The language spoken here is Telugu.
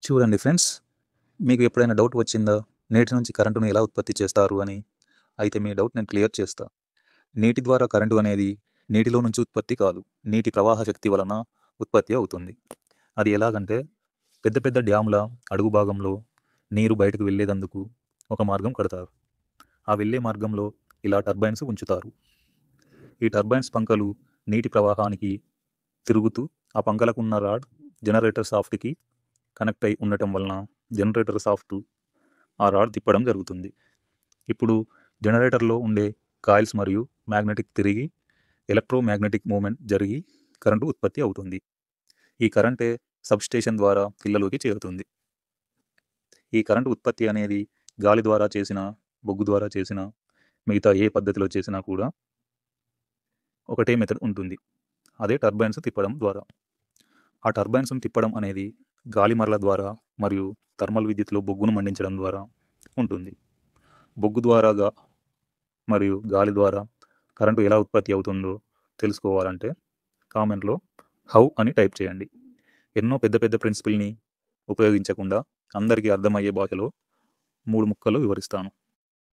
చూడండి ఫ్రెండ్స్, మీకు ఎప్పుడైనా డౌట్ వచ్చిందా? నీటి నుంచి కరెంటును ఎలా ఉత్పత్తి చేస్తారు అని? అయితే మీ డౌట్ నేను క్లియర్ చేస్తా. నీటి ద్వారా కరెంటు అనేది నీటిలో నుంచి ఉత్పత్తి కాదు, నీటి ప్రవాహ శక్తి వలన ఉత్పత్తి అవుతుంది. అది ఎలాగంటే, పెద్ద పెద్ద డ్యాముల అడుగు భాగంలో నీరు బయటకు వెళ్ళేదందుకు ఒక మార్గం కడతారు. ఆ వెళ్ళే మార్గంలో ఇలా టర్బైన్స్ ఉంచుతారు. ఈ టర్బైన్స్ పంకలు నీటి ప్రవాహానికి తిరుగుతూ ఆ పంకలకున్న రాడ్ జనరేటర్ సాఫ్ట్కి కనెక్ట్ అయి ఉండటం వలన జనరేటర్ సాఫ్ట్ ఆ రాడ్ తిప్పడం జరుగుతుంది. ఇప్పుడు జనరేటర్లో ఉండే కాయిల్స్ మరియు మ్యాగ్నెటిక్ తిరిగి ఎలక్ట్రోమాగ్నెటిక్ మూమెంట్ జరిగి కరెంటు ఉత్పత్తి అవుతుంది. ఈ కరెంటే సబ్స్టేషన్ ద్వారా ఇళ్లలోకి చేరుతుంది. ఈ కరెంటు ఉత్పత్తి అనేది గాలి ద్వారా చేసిన, బొగ్గు ద్వారా చేసిన, మిగతా ఏ పద్ధతిలో చేసినా కూడా ఒకటే మెథడ్ ఉంటుంది. అదే టర్బైన్స్ తిప్పడం ద్వారా. ఆ టర్బైన్స్ను తిప్పడం అనేది గాలిమరల ద్వారా మరియు థర్మల్ విద్యుత్లో బొగ్గును మండించడం ద్వారా ఉంటుంది. బొగ్గు ద్వారా మరియు గాలి ద్వారా కరెంటు ఎలా ఉత్పత్తి అవుతుందో తెలుసుకోవాలంటే కామెంట్లో హౌ అని టైప్ చేయండి. ఎన్నో పెద్ద పెద్ద ప్రిన్సిపల్ని ఉపయోగించకుండా అందరికీ అర్థమయ్యే భాషలో 3 ముక్కలు వివరిస్తాను.